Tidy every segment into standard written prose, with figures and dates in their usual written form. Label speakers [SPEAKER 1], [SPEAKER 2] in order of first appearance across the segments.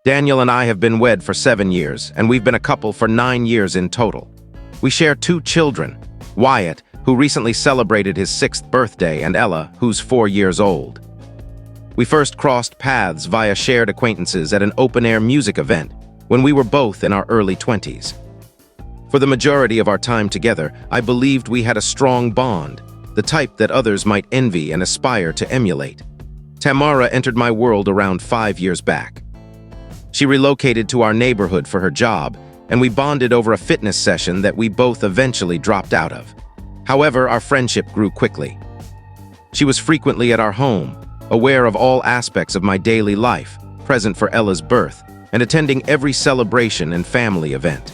[SPEAKER 1] Daniel and I have been wed for 7 years, and we've been a couple for 9 years in total. We share 2 children, Wyatt, who recently celebrated his 6th birthday, and Ella, who's 4 years old. We first crossed paths via shared acquaintances at an open-air music event when we were both in our early 20s. For the majority of our time together, I believed we had a strong bond, the type that others might envy and aspire to emulate. Tamara entered my world around 5 years back. She relocated to our neighborhood for her job, and we bonded over a fitness session that we both eventually dropped out of. However, our friendship grew quickly. She was frequently at our home, aware of all aspects of my daily life, present for Ella's birth, and attending every celebration and family event.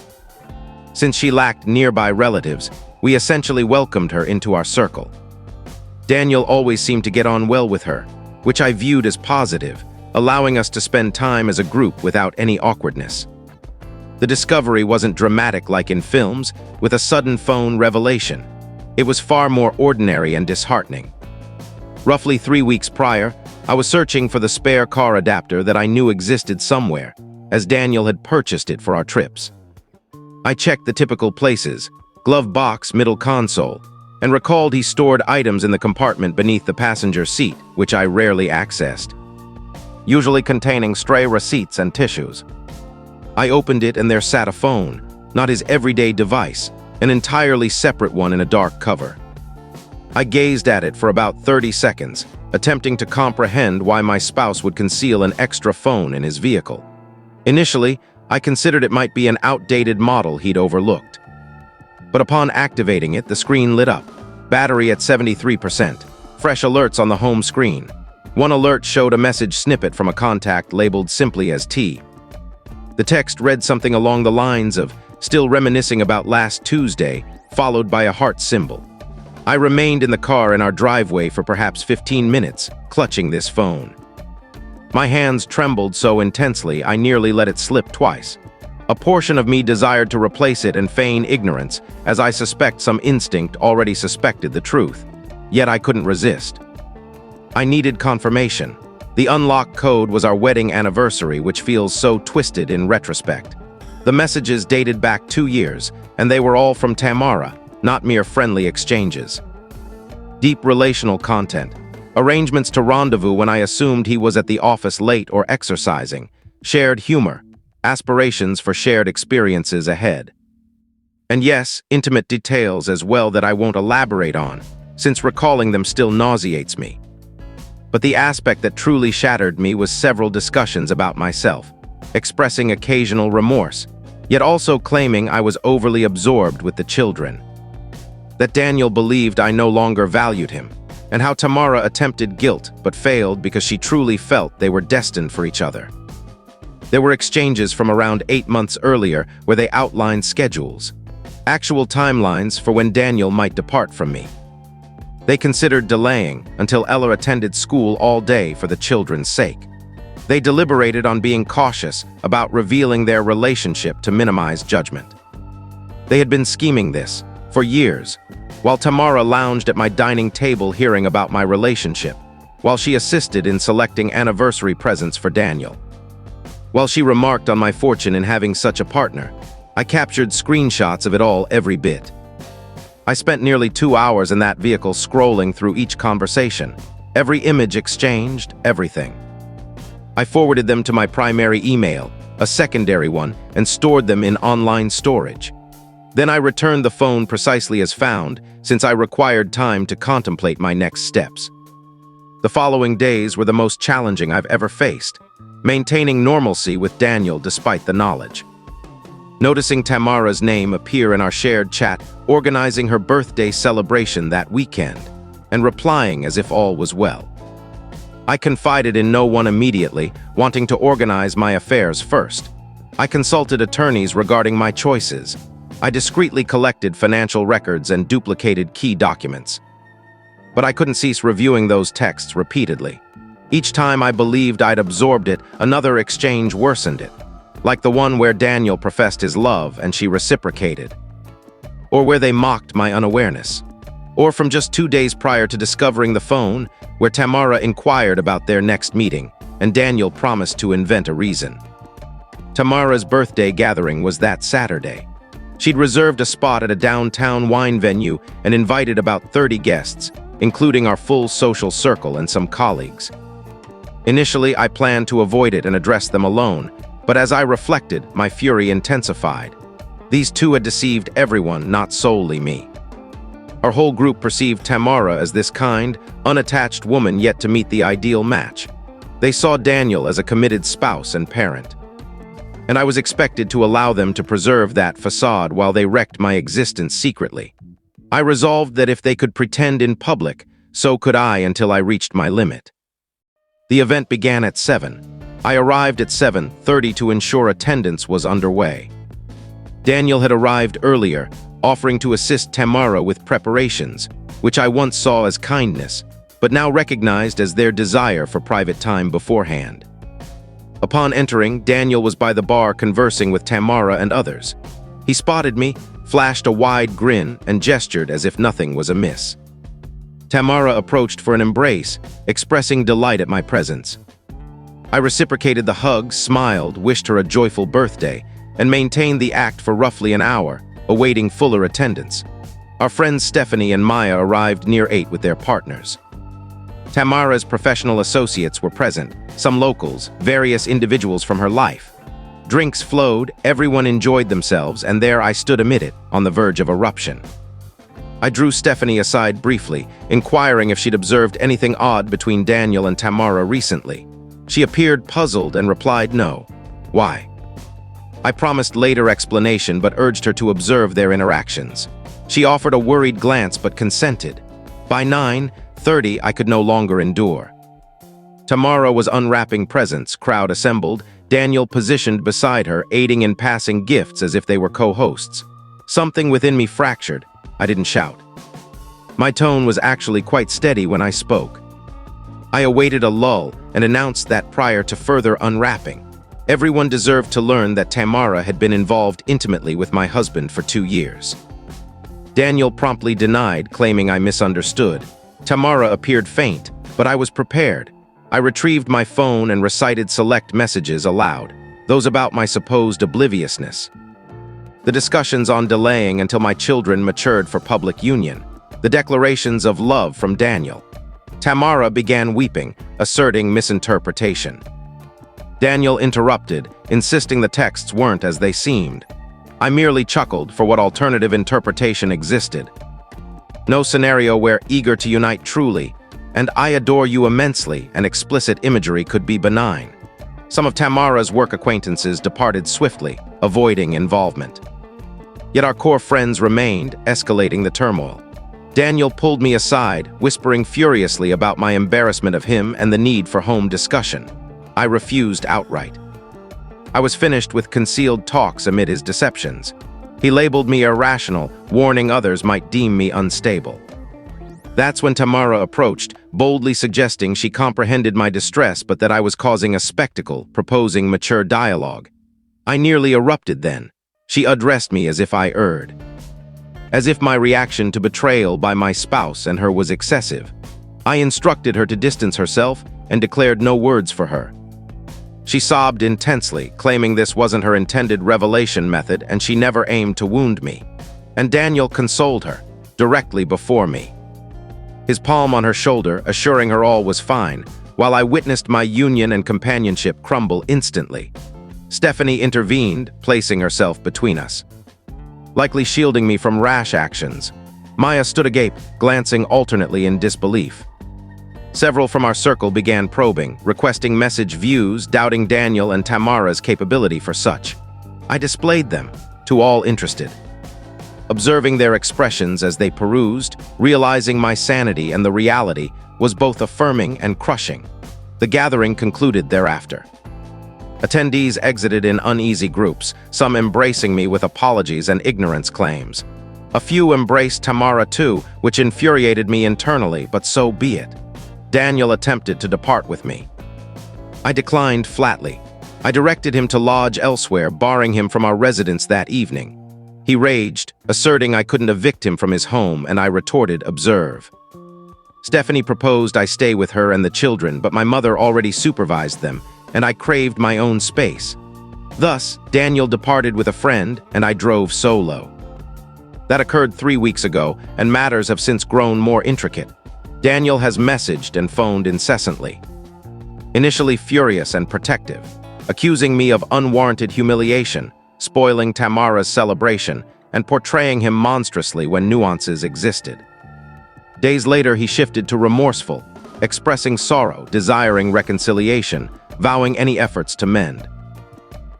[SPEAKER 1] Since she lacked nearby relatives, we essentially welcomed her into our circle. Daniel always seemed to get on well with her, which I viewed as positive, allowing us to spend time as a group without any awkwardness. The discovery wasn't dramatic like in films, with a sudden phone revelation. It was far more ordinary and disheartening. Roughly 3 weeks prior, I was searching for the spare car adapter that I knew existed somewhere, as Daniel had purchased it for our trips. I checked the typical places: glove box, middle console, and recalled he stored items in the compartment beneath the passenger seat, which I rarely accessed, usually containing stray receipts and tissues. I opened it and there sat a phone, not his everyday device, an entirely separate one in a dark cover. I gazed at it for about 30 seconds, attempting to comprehend why my spouse would conceal an extra phone in his vehicle. Initially, I considered it might be an outdated model he'd overlooked. But upon activating it, the screen lit up, battery at 73%, fresh alerts on the home screen. One alert showed a message snippet from a contact labeled simply as T. The text read something along the lines of, "Still reminiscing about last Tuesday," followed by a heart symbol. I remained in the car in our driveway for perhaps 15 minutes, clutching this phone. My hands trembled so intensely I nearly let it slip twice. A portion of me desired to replace it and feign ignorance, as I suspect some instinct already suspected the truth. Yet I couldn't resist. I needed confirmation. The unlock code was our wedding anniversary, which feels so twisted in retrospect. The messages dated back 2 years, and they were all from Tamara, not mere friendly exchanges. Deep relational content, arrangements to rendezvous when I assumed he was at the office late or exercising, shared humor, aspirations for shared experiences ahead. And yes, intimate details as well that I won't elaborate on, since recalling them still nauseates me. But the aspect that truly shattered me was several discussions about myself, expressing occasional remorse, yet also claiming I was overly absorbed with the children. That Daniel believed I no longer valued him, and how Tamara attempted guilt but failed because she truly felt they were destined for each other. There were exchanges from around 8 months earlier where they outlined schedules, actual timelines for when Daniel might depart from me. They considered delaying until Ella attended school all day for the children's sake. They deliberated on being cautious about revealing their relationship to minimize judgment. They had been scheming this for years, while Tamara lounged at my dining table hearing about my relationship, while she assisted in selecting anniversary presents for Daniel. While she remarked on my fortune in having such a partner, I captured screenshots of it all every bit. I spent nearly 2 hours in that vehicle scrolling through each conversation, every image exchanged, everything. I forwarded them to my primary email, a secondary one, and stored them in online storage. Then I returned the phone precisely as found, since I required time to contemplate my next steps. The following days were the most challenging I've ever faced, maintaining normalcy with Daniel despite the knowledge. Noticing Tamara's name appear in our shared chat, organizing her birthday celebration that weekend, and replying as if all was well. I confided in no one immediately, wanting to organize my affairs first. I consulted attorneys regarding my choices. I discreetly collected financial records and duplicated key documents. But I couldn't cease reviewing those texts repeatedly. Each time I believed I'd absorbed it, another exchange worsened it, like the one where Daniel professed his love and she reciprocated, or where they mocked my unawareness, or from just 2 days prior to discovering the phone, where Tamara inquired about their next meeting, and Daniel promised to invent a reason. Tamara's birthday gathering was that Saturday. She'd reserved a spot at a downtown wine venue and invited about 30 guests, including our full social circle and some colleagues. Initially, I planned to avoid it and address them alone, but as I reflected, my fury intensified. These two had deceived everyone, not solely me. Our whole group perceived Tamara as this kind, unattached woman yet to meet the ideal match. They saw Daniel as a committed spouse and parent. And I was expected to allow them to preserve that facade while they wrecked my existence secretly. I resolved that if they could pretend in public, so could I until I reached my limit. The event began at 7. I arrived at 7:30 to ensure attendance was underway. Daniel had arrived earlier, offering to assist Tamara with preparations, which I once saw as kindness, but now recognized as their desire for private time beforehand. Upon entering, Daniel was by the bar conversing with Tamara and others. He spotted me, flashed a wide grin, and gestured as if nothing was amiss. Tamara approached for an embrace, expressing delight at my presence. I reciprocated the hug, smiled, wished her a joyful birthday, and maintained the act for roughly an hour, awaiting fuller attendance. Our friends Stephanie and Maya arrived near 8 with their partners. Tamara's professional associates were present, some locals, various individuals from her life. Drinks flowed, everyone enjoyed themselves, and there I stood amid it, on the verge of eruption. I drew Stephanie aside briefly, inquiring if she'd observed anything odd between Daniel and Tamara recently. She appeared puzzled and replied no. Why? I promised later explanation but urged her to observe their interactions. She offered a worried glance but consented. By 9:30, I could no longer endure. Tamara was unwrapping presents, crowd assembled, Daniel positioned beside her, aiding in passing gifts as if they were co-hosts. Something within me fractured. I didn't shout. My tone was actually quite steady when I spoke. I awaited a lull and announced that prior to further unwrapping, everyone deserved to learn that Tamara had been involved intimately with my husband for 2 years. Daniel promptly denied, claiming I misunderstood. Tamara appeared faint, but I was prepared. I retrieved my phone and recited select messages aloud, those about my supposed obliviousness. The discussions on delaying until my children matured for public union, the declarations of love from Daniel. Tamara began weeping, asserting misinterpretation. Daniel interrupted, insisting the texts weren't as they seemed. I merely chuckled for what alternative interpretation existed. No scenario where eager to unite truly, and I adore you immensely, and explicit imagery could be benign. Some of Tamara's work acquaintances departed swiftly, avoiding involvement. Yet our core friends remained, escalating the turmoil. Daniel pulled me aside, whispering furiously about my embarrassment of him and the need for home discussion. I refused outright. I was finished with concealed talks amid his deceptions. He labeled me irrational, warning others might deem me unstable. That's when Tamara approached, boldly suggesting she comprehended my distress but that I was causing a spectacle, proposing mature dialogue. I nearly erupted then. She addressed me as if I erred. As if my reaction to betrayal by my spouse and her was excessive. I instructed her to distance herself and declared no words for her. She sobbed intensely, claiming this wasn't her intended revelation method and she never aimed to wound me. And Daniel consoled her, directly before me. His palm on her shoulder, assuring her all was fine, while I witnessed my union and companionship crumble instantly. Stephanie intervened, placing herself between us, likely shielding me from rash actions. Maya stood agape, glancing alternately in disbelief. Several from our circle began probing, requesting message views, doubting Daniel and Tamara's capability for such. I displayed them, to all interested. Observing their expressions as they perused, realizing my sanity and the reality was both affirming and crushing. The gathering concluded thereafter. Attendees exited in uneasy groups, some embracing me with apologies and ignorance claims. A few embraced Tamara too, which infuriated me internally, but so be it. Daniel attempted to depart with me. I declined flatly. I directed him to lodge elsewhere, barring him from our residence that evening. He raged, asserting I couldn't evict him from his home, and I retorted, observe. Stephanie proposed I stay with her and the children, but my mother already supervised them, and I craved my own space. Thus, Daniel departed with a friend, and I drove solo. That occurred 3 weeks ago, and matters have since grown more intricate. Daniel has messaged and phoned incessantly. Initially furious and protective, accusing me of unwarranted humiliation, spoiling Tamara's celebration, and portraying him monstrously when nuances existed. Days later, he shifted to remorseful, expressing sorrow, desiring reconciliation, vowing any efforts to mend.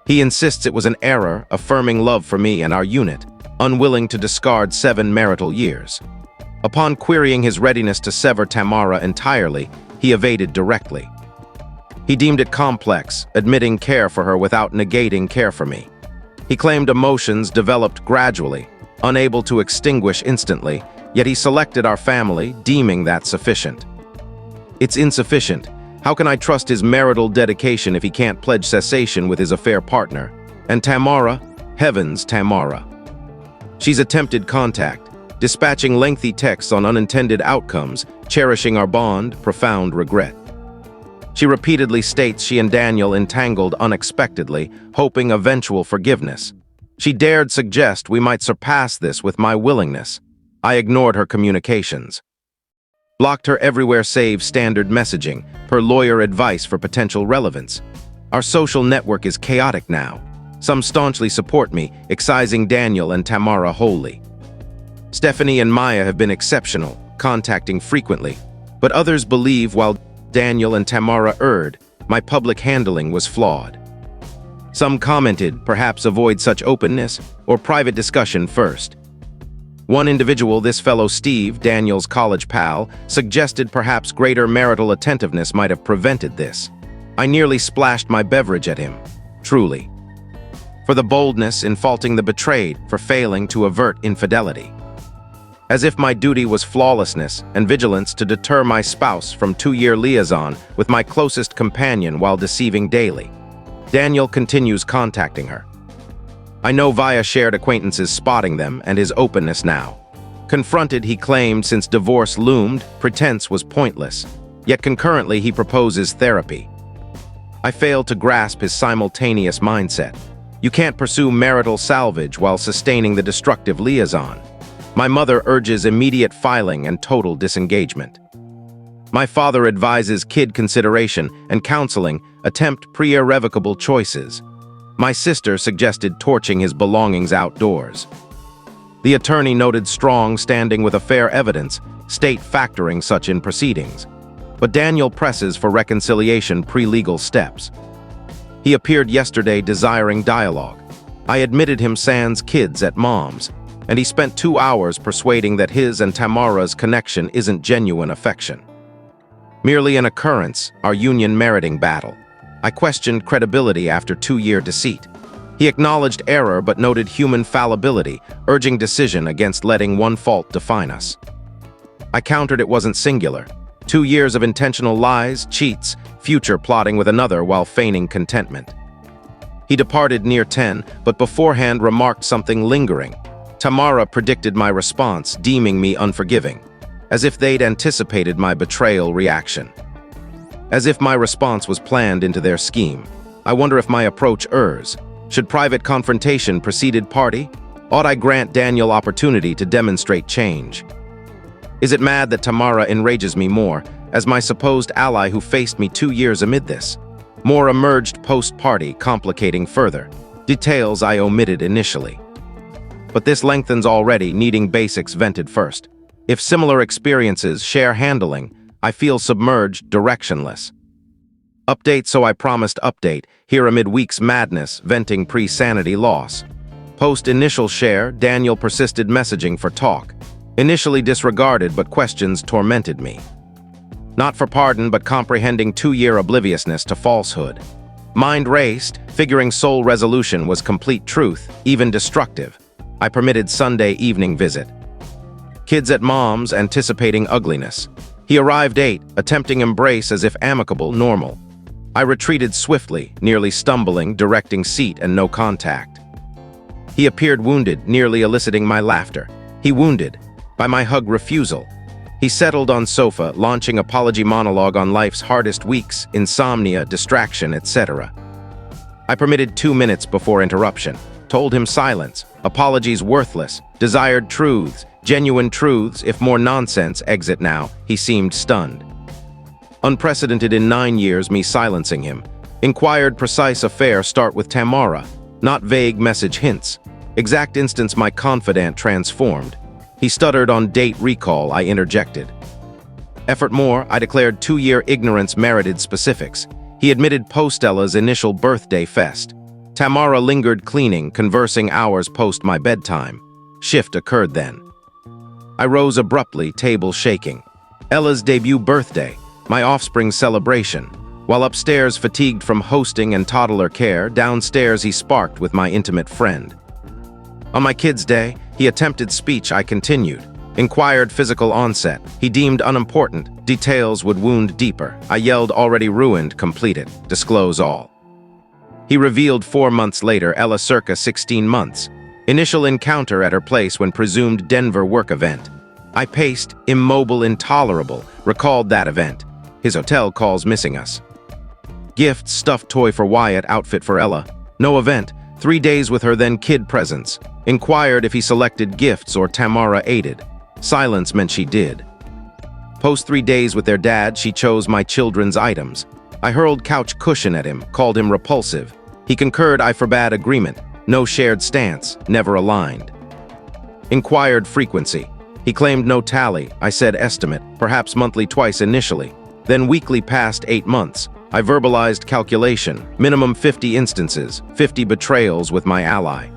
[SPEAKER 1] He insists it was an error, affirming love for me and our unit, unwilling to discard 7 marital years. Upon querying his readiness to sever Tamara entirely, he evaded directly. He deemed it complex, admitting care for her without negating care for me. He claimed emotions developed gradually, unable to extinguish instantly, yet he selected our family, deeming that sufficient. It's insufficient. How can I trust his marital dedication if he can't pledge cessation with his affair partner? And Tamara? Heavens, Tamara. She's attempted contact, dispatching lengthy texts on unintended outcomes, cherishing our bond, profound regret. She repeatedly states she and Daniel entangled unexpectedly, hoping eventual forgiveness. She dared suggest we might surpass this with my willingness. I ignored her communications. Blocked her everywhere save standard messaging, per lawyer advice for potential relevance. Our social network is chaotic now. Some staunchly support me, excising Daniel and Tamara wholly. Stephanie and Maya have been exceptional, contacting frequently, but others believe while Daniel and Tamara erred, my public handling was flawed. Some commented, perhaps avoid such openness or private discussion first. One individual, this fellow Steve, Daniel's college pal, suggested perhaps greater marital attentiveness might have prevented this. I nearly splashed my beverage at him, truly. For the boldness in faulting the betrayed for failing to avert infidelity. As if my duty was flawlessness and vigilance to deter my spouse from 2-year liaison with my closest companion while deceiving daily. Daniel continues contacting her. I know via shared acquaintances spotting them and his openness now. Confronted, he claimed since divorce loomed, pretense was pointless, yet concurrently he proposes therapy. I failed to grasp his simultaneous mindset. You can't pursue marital salvage while sustaining the destructive liaison. My mother urges immediate filing and total disengagement. My father advises kid consideration and counseling, attempt pre-irrevocable choices. My sister suggested torching his belongings outdoors. The attorney noted strong standing with affair evidence, state factoring such in proceedings. But Daniel presses for reconciliation pre-legal steps. He appeared yesterday desiring dialogue. I admitted him sans kids at mom's, and he spent 2 hours persuading that his and Tamara's connection isn't genuine affection. Merely an occurrence, our union meriting battle. I questioned credibility after 2-year deceit. He acknowledged error but noted human fallibility, urging decision against letting one fault define us. I countered it wasn't singular. 2 years of intentional lies, cheats, future plotting with another while feigning contentment. He departed near 10, but beforehand remarked something lingering. Tamara predicted my response, deeming me unforgiving, as if they'd anticipated my betrayal reaction. As if my response was planned into their scheme. I wonder if my approach errs. Should private confrontation preceded party? Ought I grant Daniel opportunity to demonstrate change? Is it mad that Tamara enrages me more, as my supposed ally who faced me 2 years amid this? More emerged post-party, complicating further. Details I omitted initially. But this lengthens already, needing basics vented first. If similar experiences share handling, I feel submerged, directionless. Update, so I promised update, here amid week's madness, venting pre-sanity loss. Post-initial share, Daniel persisted messaging for talk. Initially disregarded, but questions tormented me. Not for pardon, but comprehending 2-year obliviousness to falsehood. Mind raced, figuring sole resolution was complete truth, even destructive. I permitted Sunday evening visit. Kids at mom's, anticipating ugliness. He arrived 8, attempting embrace as if amicable, normal. I retreated swiftly, nearly stumbling, directing seat and no contact. He appeared wounded, nearly eliciting my laughter. He wounded by my hug refusal. He settled on sofa, launching apology monologue on life's hardest weeks, insomnia, distraction, etc. I permitted 2 minutes before interruption. Told him silence, apologies worthless, desired truths, genuine truths, if more nonsense, exit now. He seemed stunned. Unprecedented in 9 years, me silencing him. Inquired precise affair start with Tamara, not vague message hints. Exact instance my confidant transformed. He stuttered on date recall, I interjected. Effort more, I declared 2-year ignorance merited specifics. He admitted post-Ella's initial birthday fest. Tamara lingered cleaning, conversing hours post my bedtime. Shift occurred then. I rose abruptly, table shaking. Ella's debut birthday, my offspring's celebration. While upstairs fatigued from hosting and toddler care, downstairs he sparked with my intimate friend. On my kid's day, he attempted speech, I continued. Inquired physical onset, he deemed unimportant, details would wound deeper. I yelled already ruined, completed, disclose all. He revealed 4 months later, Ella circa 16 months. Initial encounter at her place when presumed Denver work event. I paced, immobile, intolerable, recalled that event. His hotel calls missing us. Gift, stuffed toy for Wyatt, outfit for Ella. No event, 3 days with her then kid presence. Inquired if he selected gifts or Tamara aided. Silence meant she did. Post 3 days with their dad, she chose my children's items. I hurled couch cushion at him, called him repulsive. He concurred I forbade agreement. No shared stance, never aligned. Inquired frequency. He claimed no tally. I said estimate, perhaps monthly twice initially. Then weekly past 8 months. I verbalized calculation, minimum 50 instances, 50 betrayals with my ally.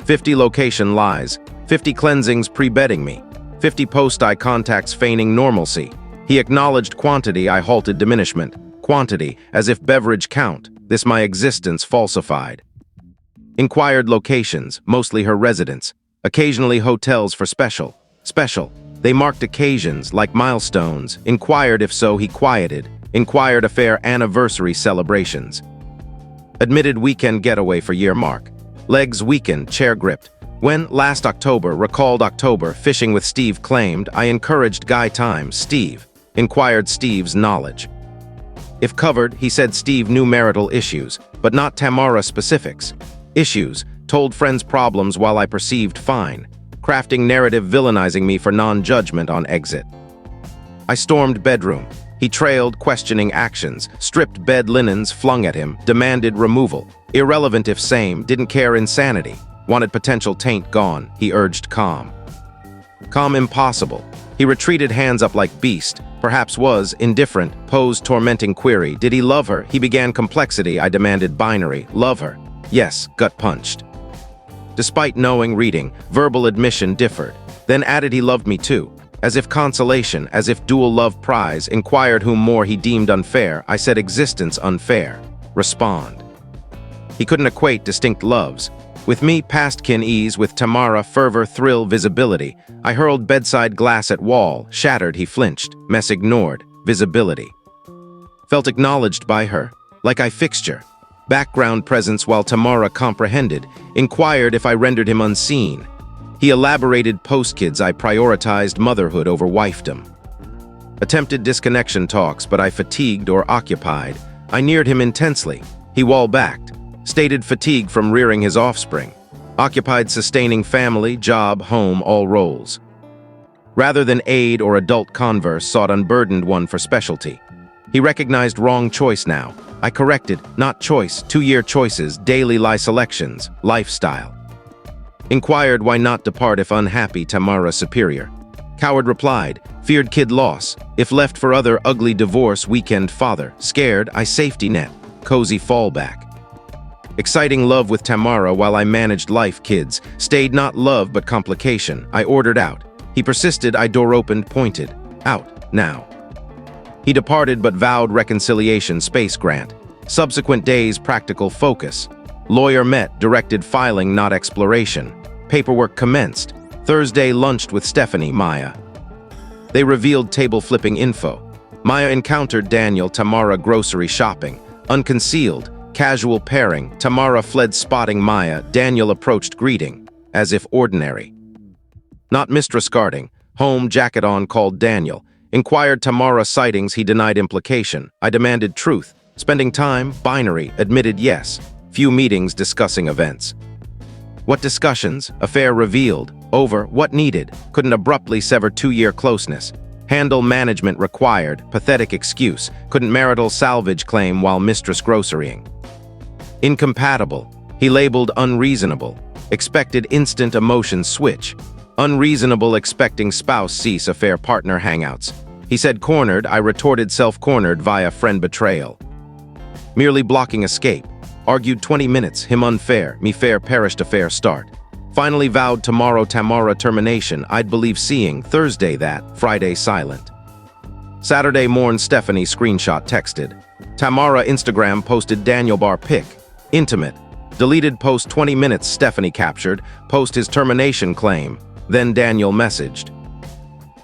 [SPEAKER 1] 50 location lies, 50 cleansings pre-bedding me, 50 post-eye contacts feigning normalcy. He acknowledged quantity, I halted diminishment. Quantity, as if beverage count, this my existence falsified. Inquired locations, mostly her residence. Occasionally hotels for special. They marked occasions, like milestones. Inquired if so, he quieted. Inquired affair anniversary celebrations. Admitted weekend getaway for year mark. Legs weakened, chair gripped. When, last October, recalled October, fishing with Steve claimed, I encouraged guy time, Steve. Inquired Steve's knowledge. If covered, he said Steve knew marital issues, but not Tamara specifics. Issues, told friends problems while I perceived fine. Crafting narrative villainizing me for non-judgment on exit. I stormed bedroom. He trailed, questioning actions, stripped bed linens flung at him, demanded removal. Irrelevant if same, didn't care insanity. Wanted potential taint gone, he urged calm. Calm impossible. He retreated hands up like beast, perhaps was, indifferent, posed tormenting query. Did he love her? He began complexity, I demanded binary. Love her. Yes, gut punched. Despite knowing, reading, verbal admission differed. Then added he loved me too. As if consolation, as if dual love prize, inquired whom more he deemed unfair. I said existence unfair. Respond. He couldn't equate distinct loves. With me, past kin ease, with Tamara, fervor, thrill, visibility. I hurled bedside glass at wall, shattered, he flinched, mess ignored, visibility. Felt acknowledged by her, like I fixture. Background presence while Tamara comprehended, inquired if I rendered him unseen. He elaborated post-kids, I prioritized motherhood over wifedom. Attempted disconnection talks, but I fatigued or occupied. I neared him intensely. He wall-backed. Stated fatigue from rearing his offspring. Occupied sustaining family, job, home, all roles. Rather than aid or adult converse, sought unburdened one for specialty. He recognized wrong choice now. I corrected, not choice, 2-year choices, daily lie selections, lifestyle. Inquired why not depart if unhappy, Tamara superior. Coward replied, feared kid loss. If left for other, ugly divorce, weekend father. Scared, I safety net, cozy fallback. Exciting love with Tamara while I managed life kids. Stayed not love but complication. I ordered out. He persisted, I door opened, pointed. Out, now. He departed but vowed reconciliation, space grant. Subsequent days, practical focus. Lawyer met, directed filing, not exploration. Paperwork commenced. Thursday lunched with Stephanie, Maya. They revealed table flipping info. Maya encountered Daniel, Tamara grocery shopping. Unconcealed. Casual pairing, Tamara fled spotting Maya, Daniel approached greeting, as if ordinary. Not mistress guarding, home jacket on called Daniel. Inquired Tamara sightings, he denied implication. I demanded truth. Spending time, binary, admitted yes. Few meetings discussing events. What discussions? Affair revealed. Over. What needed? Couldn't abruptly sever 2-year closeness. Handle management required. Pathetic excuse. Couldn't marital salvage claim while mistress grocerying. Incompatible. He labeled unreasonable. Expected instant emotion switch. Unreasonable expecting spouse cease affair partner hangouts. He said cornered, I retorted self-cornered via friend betrayal. Merely blocking escape. Argued 20 minutes, him unfair, me fair perished a fair start. Finally vowed tomorrow Tamara termination, I'd believe seeing, Thursday that, Friday silent. Saturday morn Stephanie screenshot texted. Tamara Instagram posted Daniel bar pic. Intimate. Deleted post 20 minutes Stephanie captured, post his termination claim. Then Daniel messaged.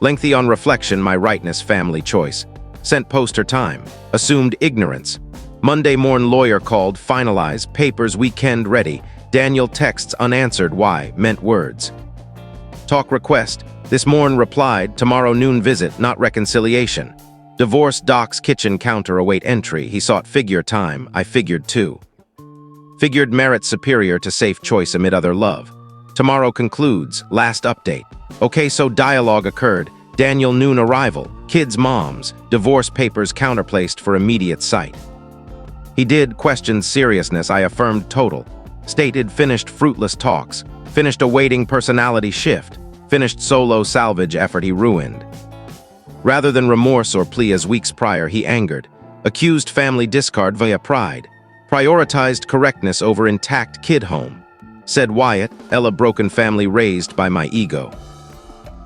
[SPEAKER 1] Lengthy on reflection my rightness family choice. Sent post her time. Assumed ignorance. Monday morn lawyer called, finalize, papers weekend ready. Daniel texts unanswered why, meant words. Talk request. This morn replied, tomorrow noon visit, not reconciliation. Divorce docs kitchen counter await entry, he sought figure time, I figured too. Figured merit superior to safe choice amid other love. Tomorrow concludes, last update. Okay, so dialogue occurred, Daniel noon arrival, kids moms, divorce papers counterplaced for immediate sight. He did, questioned seriousness, I affirmed total. Stated finished fruitless talks, finished awaiting personality shift, finished solo salvage effort he ruined. Rather than remorse or plea as weeks prior, he angered, accused family discard via pride, prioritized correctness over intact kid home. Said Wyatt, Ella broken family raised by my ego.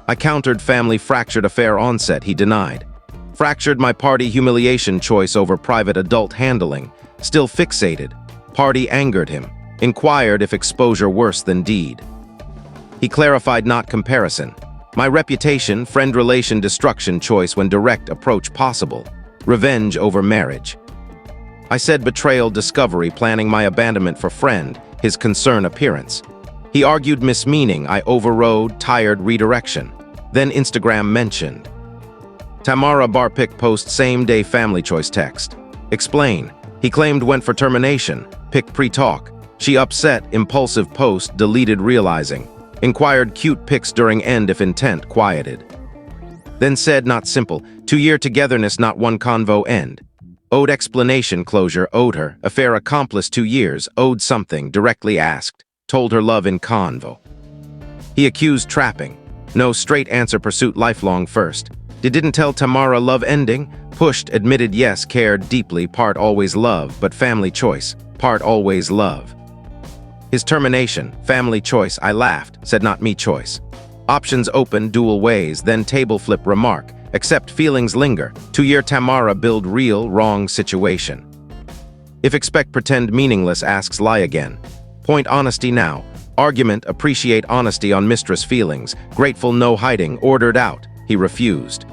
[SPEAKER 1] I countered family fractured affair onset, he denied. Fractured my party humiliation choice over private adult handling, still fixated. Party angered him, inquired if exposure worse than deed. He clarified not comparison. My reputation, friend relation destruction choice when direct approach possible. Revenge over marriage. I said betrayal discovery planning my abandonment for friend, his concern appearance. He argued mismeaning, I overrode, tired redirection. Then Instagram mentioned. Tamara Barpic post same day family choice text. Explain. He claimed went for termination. Pic pre-talk. She upset, impulsive post, deleted realizing. Inquired cute pics during end if intent quieted. Then said not simple, 2-year togetherness not one convo end. Owed explanation closure owed her, affair accomplice 2 years, owed something, directly asked, told her love in convo. He accused trapping. No straight answer pursuit lifelong first. Didn't tell Tamara love ending, pushed, admitted yes, cared deeply, part always love, but family choice, part always love. His termination, family choice, I laughed, said not me choice. Options open, dual ways, then table flip remark, accept feelings linger, 2-year Tamara build real, wrong situation. If expect pretend meaningless asks lie again. Point honesty now, argument appreciate honesty on mistress feelings, grateful no hiding, ordered out, he refused.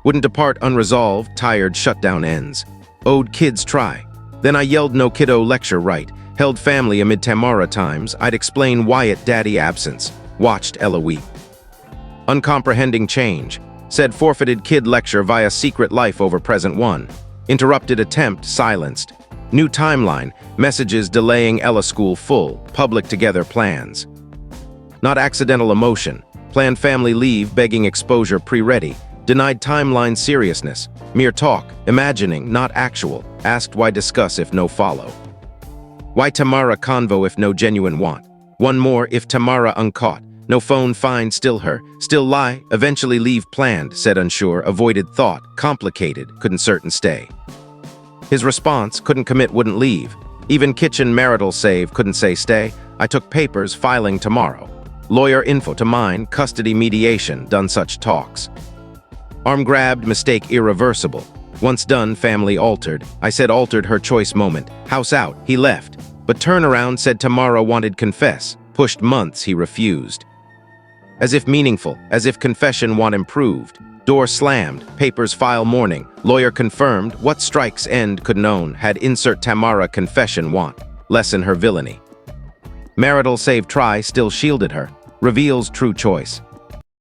[SPEAKER 1] Wouldn't depart unresolved, tired shutdown ends. Owed kids try. Then I yelled no kiddo lecture right, held family amid Tamara times, I'd explain Wyatt daddy absence, watched Ella weep. Uncomprehending change, said forfeited kid lecture via secret life over present one. Interrupted attempt silenced. New timeline, messages delaying Ella school full, public together plans. Not accidental emotion, planned family leave begging exposure pre-ready. Denied timeline seriousness, mere talk, imagining, not actual, asked why discuss if no follow. Why Tamara convo if no genuine want? One more if Tamara uncaught, no phone find still her, still lie, eventually leave planned, said unsure, avoided thought, complicated, couldn't certain stay. His response, couldn't commit wouldn't leave, even kitchen marital save couldn't say stay, I took papers filing tomorrow. Lawyer info to mine, custody mediation, done such talks. Arm grabbed, mistake irreversible. Once done, family altered. I said altered her choice moment. House out, he left. But turnaround said Tamara wanted confess. Pushed months, he refused. As if meaningful, as if confession want improved. Door slammed, papers file morning. Lawyer confirmed, what strikes end could known. Had insert Tamara confession want. Lessen her villainy. Marital save try still shielded her. Reveals true choice.